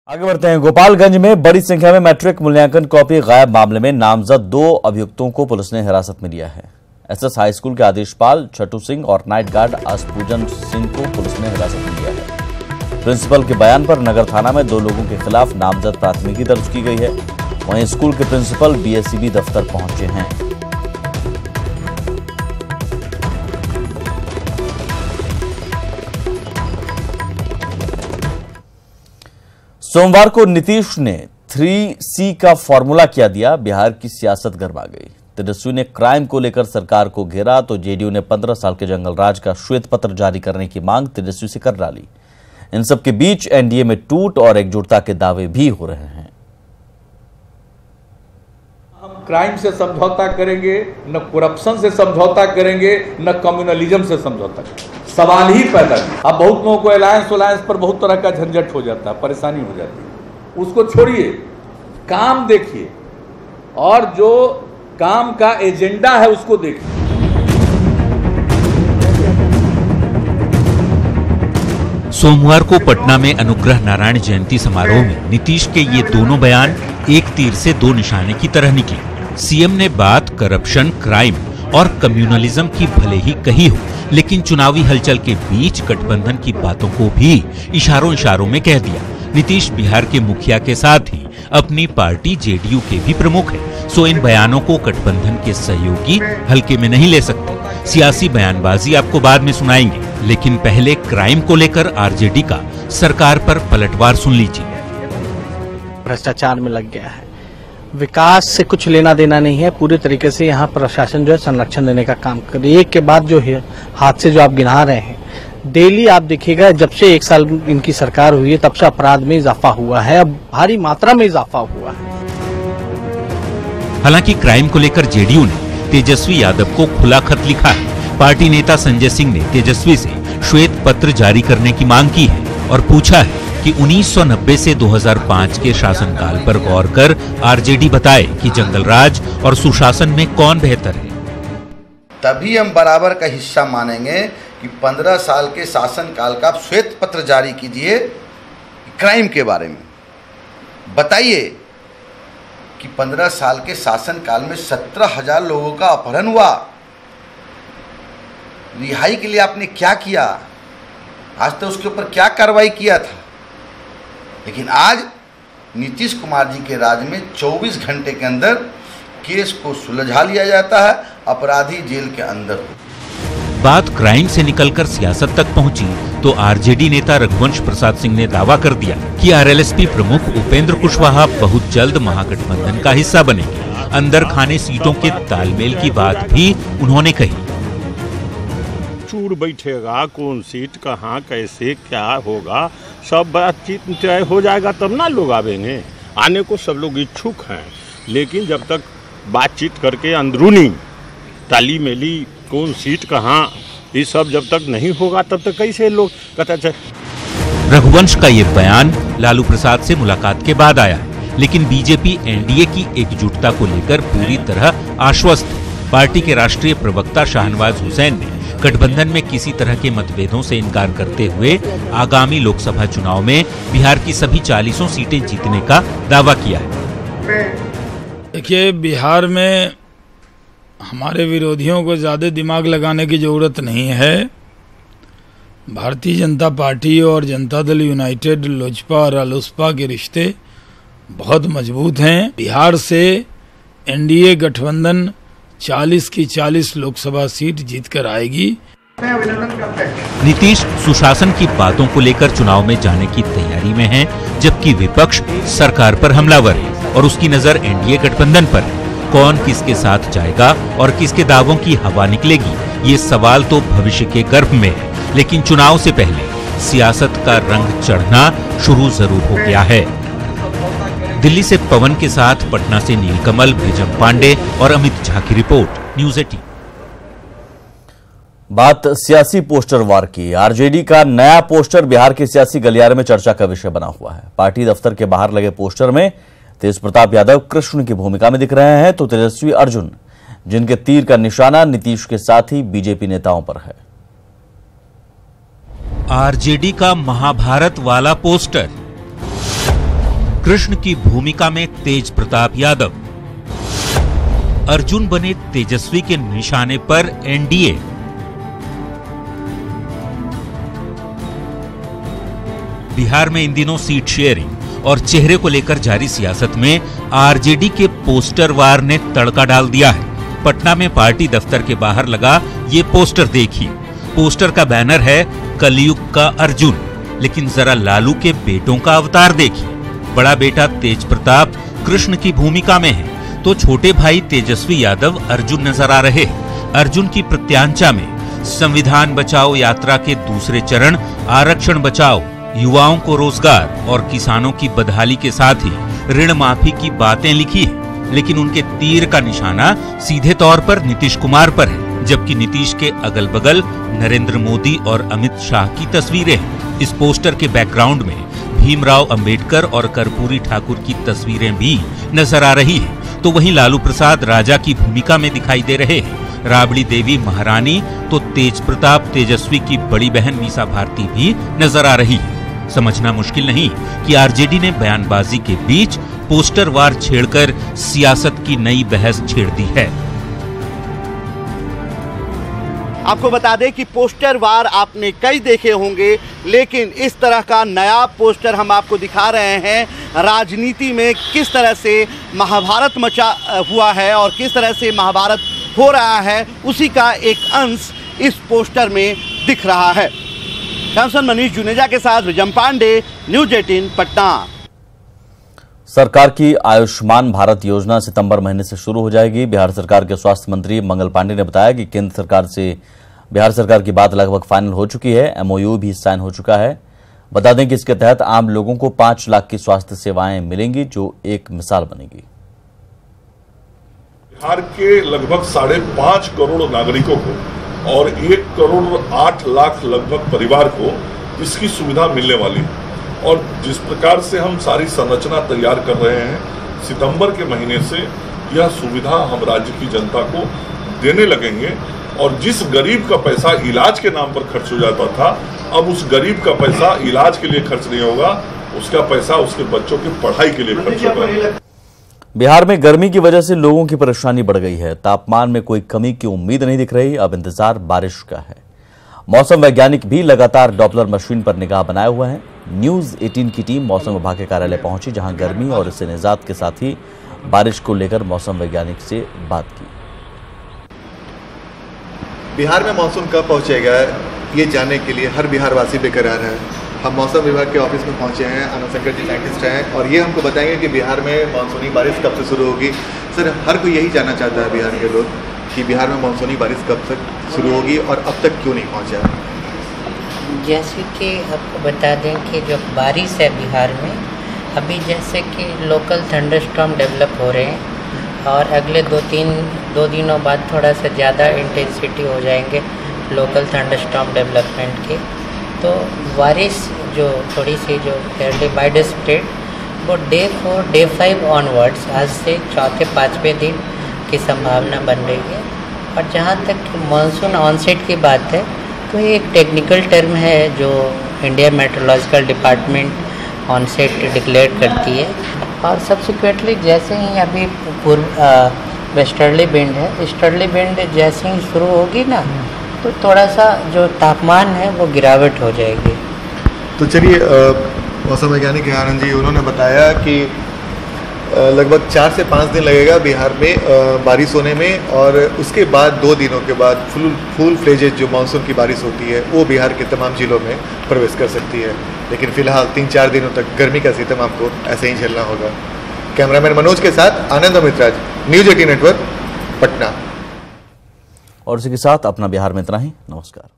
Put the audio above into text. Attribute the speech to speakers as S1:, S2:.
S1: आगे बढ़ते हैं। गोपालगंज में बड़ी संख्या में मैट्रिक मूल्यांकन कॉपी गायब मामले में नामजद 2 अभियुक्तों को पुलिस ने हिरासत में लिया है। एसएस हाई स्कूल के आदेशपाल छठू सिंह और नाइट गार्ड आसपूजन सिंह को पुलिस ने हिरासत में लिया है। प्रिंसिपल के बयान पर नगर थाना में 2 लोगों के खिलाफ नामजद प्राथमिकी दर्ज की गई है। वहीं स्कूल के प्रिंसिपल बीएसईबी दफ्तर पहुंचे हैं। सोमवार को नीतीश ने 3C का फॉर्मूला क्या दिया, बिहार की सियासत गरमा गई। तेजस्वी ने क्राइम को लेकर सरकार को घेरा तो जेडीयू ने 15 साल के जंगल राज का श्वेत पत्र जारी करने की मांग तेजस्वी से कर डाली। इन सब के बीच एनडीए में टूट और एकजुटता के दावे भी हो रहे हैं।
S2: हम क्राइम से समझौता करेंगे, न करप्शन से समझौता करेंगे, न कम्युनलिज्म से समझौता करेंगे। सवाल ही पैदा नहीं। अब बहुत लोगों को अलायंस पर बहुत तरह का झंझट हो जाता है, परेशानी हो जाती है। उसको छोड़िए, काम देखिए और जो काम का एजेंडा है उसको देखिए।
S3: सोमवार को पटना में अनुग्रह नारायण जयंती समारोह में नीतीश के ये दोनों बयान एक तीर से 2 निशाने की तरह निकले। सीएम ने बात करप्शन, क्राइम और कम्युनलिज्म की भले ही कही हो, लेकिन चुनावी हलचल के बीच गठबंधन की बातों को भी इशारों में कह दिया। नीतीश बिहार के मुखिया के साथ ही अपनी पार्टी जेडीयू के भी प्रमुख हैं, सो इन बयानों को गठबंधन के सहयोगी हल्के में नहीं ले सकते। सियासी बयानबाजी आपको बाद में सुनाएंगे, लेकिन पहले क्राइम को लेकर आरजेडी का सरकार पर पलटवार सुन लीजिए।
S4: भ्रष्टाचार में लग गया है, विकास से कुछ लेना देना नहीं है। पूरे तरीके से यहाँ प्रशासन जो है संरक्षण देने का काम कर रही है। एक के बाद जो है हादसे जो आप गिना रहे हैं, डेली आप देखिएगा, जब से 1 साल इनकी सरकार हुई है तब से अपराध में इजाफा हुआ है, अब भारी मात्रा में इजाफा हुआ है।
S3: हालांकि क्राइम को लेकर जेडीयू ने तेजस्वी यादव को खुला खत लिखा है। पार्टी नेता संजय सिंह ने तेजस्वी से श्वेत पत्र जारी करने की मांग की है और पूछा है कि 1990 से 2005 के शासनकाल पर गौर कर आरजेडी बताए कि जंगल राज और सुशासन में कौन बेहतर है।
S5: तभी हम बराबर का हिस्सा मानेंगे कि 15 साल के शासनकाल का आप श्वेत पत्र जारी कीजिए क्राइम के बारे में। बताइए कि 15 साल के शासनकाल में 17,000 लोगों का अपहरण हुआ। रिहाई के लिए आपने क्या किया? आज तक उसके ऊपर क्या कार्रवाई किया था? लेकिन आज नीतीश कुमार जी के राज में 24 घंटे के अंदर केस को सुलझा लिया जाता है, अपराधी जेल के अंदर।
S3: बात क्राइम से निकलकर सियासत तक पहुंची तो आरजेडी नेता रघुवंश प्रसाद सिंह ने दावा कर दिया कि आरएलएसपी प्रमुख उपेंद्र कुशवाहा बहुत जल्द महागठबंधन का हिस्सा बनेंगे। अंदर खाने सीटों के तालमेल की बात भी उन्होंने कही।
S6: चूड़ बैठेगा, कौन सीट कहाँ कैसे क्या होगा, सब बातचीत तय हो जाएगा तब ना लोग आवेंगे। आने को सब लोग इच्छुक हैं, लेकिन जब तक बातचीत करके अंदरूनी ताली मेली कौन सीट कहाँ, ये सब जब तक नहीं होगा तब तक कैसे लोग कहते।
S3: रघुवंश का ये बयान लालू प्रसाद से मुलाकात के बाद आया, लेकिन बीजेपी एनडीए की एकजुटता को लेकर पूरी तरह आश्वस्त है। पार्टी के राष्ट्रीय प्रवक्ता शाहनवाज हुसैन ने गठबंधन में किसी तरह के मतभेदों से इनकार करते हुए आगामी लोकसभा चुनाव में बिहार की सभी 40 सीटें जीतने का दावा किया है।
S7: देखिए, बिहार में हमारे विरोधियों को ज्यादा दिमाग लगाने की जरूरत नहीं है। भारतीय जनता पार्टी और जनता दल यूनाइटेड, लोजपा और रालोसपा के रिश्ते बहुत मजबूत हैं। बिहार से एनडीए गठबंधन 40 की 40 लोकसभा सीट जीतकर आएगी।
S3: नीतीश सुशासन की बातों को लेकर चुनाव में जाने की तैयारी में है, जबकि विपक्ष सरकार पर हमलावर है और उसकी नजर एनडीए गठबंधन पर है। कौन किसके साथ जाएगा और किसके दावों की हवा निकलेगी, ये सवाल तो भविष्य के गर्भ में है, लेकिन चुनाव से पहले सियासत का रंग चढ़ना शुरू जरूर हो गया है। दिल्ली से पवन के साथ पटना से नीलकमल, ब्रिजम पांडे और अमित झा की रिपोर्ट, न्यूज़ 18।
S1: बात सियासी पोस्टर वार की। आरजेडी का नया पोस्टर बिहार के सियासी गलियारे में चर्चा का विषय बना हुआ है। पार्टी दफ्तर के बाहर लगे पोस्टर में तेज प्रताप यादव कृष्ण की भूमिका में दिख रहे हैं तो तेजस्वी अर्जुन, जिनके तीर का निशाना नीतीश के साथ ही बीजेपी नेताओं पर है।
S3: आरजेडी का महाभारत वाला पोस्टर। कृष्ण की भूमिका में तेज प्रताप यादव, अर्जुन बने तेजस्वी के निशाने पर एनडीए। बिहार में इन दिनों सीट शेयरिंग और चेहरे को लेकर जारी सियासत में आरजेडी के पोस्टर वार ने तड़का डाल दिया है। पटना में पार्टी दफ्तर के बाहर लगा ये पोस्टर देखिए। पोस्टर का बैनर है कलयुग का अर्जुन, लेकिन जरा लालू के बेटों का अवतार देखिए। बड़ा बेटा तेज प्रताप कृष्ण की भूमिका में है, तो छोटे भाई तेजस्वी यादव अर्जुन नजर आ रहे हैं। अर्जुन की प्रत्यांचा में संविधान बचाओ यात्रा के दूसरे चरण आरक्षण बचाओ, युवाओं को रोजगार और किसानों की बदहाली के साथ ही ऋण माफी की बातें लिखी है, लेकिन उनके तीर का निशाना सीधे तौर पर नीतीश कुमार पर है, जबकि नीतीश के अगल बगल नरेंद्र मोदी और अमित शाह की तस्वीरें हैं। इस पोस्टर के बैकग्राउंड में भीमराव अंबेडकर और कर्पूरी ठाकुर की तस्वीरें भी नजर आ रही है, तो वहीं लालू प्रसाद राजा की भूमिका में दिखाई दे रहे हैं। राबड़ी देवी महारानी तो तेज प्रताप तेजस्वी की बड़ी बहन मीसा भारती भी नजर आ रही है। समझना मुश्किल नहीं कि आरजेडी ने बयानबाजी के बीच पोस्टर वार छेड़कर सियासत की नई बहस छेड़ दी है।
S8: आपको बता दें कि पोस्टर वार आपने कई देखे होंगे, लेकिन इस तरह का नया पोस्टर हम आपको दिखा रहे हैं। राजनीति में किस तरह से महाभारत मचा हुआ है और किस तरह से महाभारत हो रहा है, उसी का एक अंश इस पोस्टर में दिख रहा है। कैमसन मनीष जुनेजा के साथ विजम पांडे, न्यूज 18 पटना।
S1: सरकार की आयुष्मान भारत योजना सितंबर महीने से शुरू हो जाएगी। बिहार सरकार के स्वास्थ्य मंत्री मंगल पांडे ने बताया कि केंद्र सरकार से बिहार सरकार की बात लगभग फाइनल हो चुकी है, एमओयू भी साइन हो चुका है। बता दें कि इसके तहत आम लोगों को 5 लाख की स्वास्थ्य सेवाएं मिलेंगी, जो एक मिसाल बनेगी।
S9: बिहार के लगभग 5.5 करोड़ नागरिकों को और 1 करोड़ 8 लाख लगभग परिवार को इसकी सुविधा मिलने वाली है। और जिस प्रकार से हम सारी संरचना तैयार कर रहे हैं, सितंबर के महीने से यह सुविधा हम राज्य की जनता को देने लगेंगे। और जिस गरीब का पैसा इलाज के नाम पर खर्च हो जाता था, अब उस गरीब का पैसा इलाज के लिए खर्च नहीं होगा, उसका पैसा उसके बच्चों की पढ़ाई के लिए खर्च होगा।
S1: बिहार में गर्मी की वजह से लोगों की परेशानी बढ़ गई है। तापमान में कोई कमी की उम्मीद नहीं दिख रही, अब इंतजार बारिश का है। मौसम वैज्ञानिक भी लगातार डॉपलर मशीन पर निगाह बनाए हुए हैं। न्यूज 18 की टीम मौसम विभाग के कार्यालय पहुंची, जहां गर्मी और इससे निजात के साथ ही बारिश को लेकर मौसम वैज्ञानिक से बात की।
S10: बिहार में मानसून कब पहुंचेगा, ये जानने के लिए हर बिहारवासी बेकरार है। हम मौसम विभाग के ऑफिस में पहुंचे हैं, आनंद शंकर जी साइंटिस्ट हैं, और ये हमको बताएंगे कि बिहार में मानसूनी बारिश कब से शुरू होगी। सर, हर कोई यही जानना चाहता है बिहार के लोग कि बिहार में मानसूनी बारिश कब तक शुरू होगी और अब तक क्यों नहीं पहुंचा।
S11: जैसे कि आपको बता दें कि जो बारिश है बिहार में, अभी जैसे कि लोकल थंडरस्टॉर्म डेवलप हो रहे हैं और अगले 2 दिनों बाद थोड़ा सा ज़्यादा इंटेंसिटी हो जाएंगे लोकल थंडरस्टॉर्म डेवलपमेंट के। तो बारिश जो थोड़ी सी जो फेयरली वाइड स्प्रेड, वो डे 4 डे 5 ऑनवर्ड्स, आज से 4-5वें दिन की संभावना बन रही है। और जहाँ तक मानसून ऑनसेट की बात है, तो ये एक टेक्निकल टर्म है जो India meteorological department onset declare करती है। और सब्सिक्वेंटली जैसे ही अभी वेस्टर्ली विंड है, ईस्टर्ली विंड जैसे ही शुरू होगी ना, तो थोड़ा सा जो तापमान है वो गिरावट हो जाएगी।
S10: तो चलिए, मौसम वैज्ञानिक है आनंद जी, उन्होंने बताया कि लगभग 4 से 5 दिन लगेगा बिहार में बारिश होने में, और उसके बाद 2 दिनों के बाद फुल फ्लेजेज जो मानसून की बारिश होती है वो बिहार के तमाम जिलों में प्रवेश कर सकती है। लेकिन फिलहाल 3-4 दिनों तक गर्मी का सितम आपको ऐसे ही झेलना होगा। कैमरामैन मनोज के साथ आनंद अमितराज, न्यूज 18 नेटवर्क, पटना।
S1: और इसी के साथ अपना बिहार में इतना ही। नमस्कार।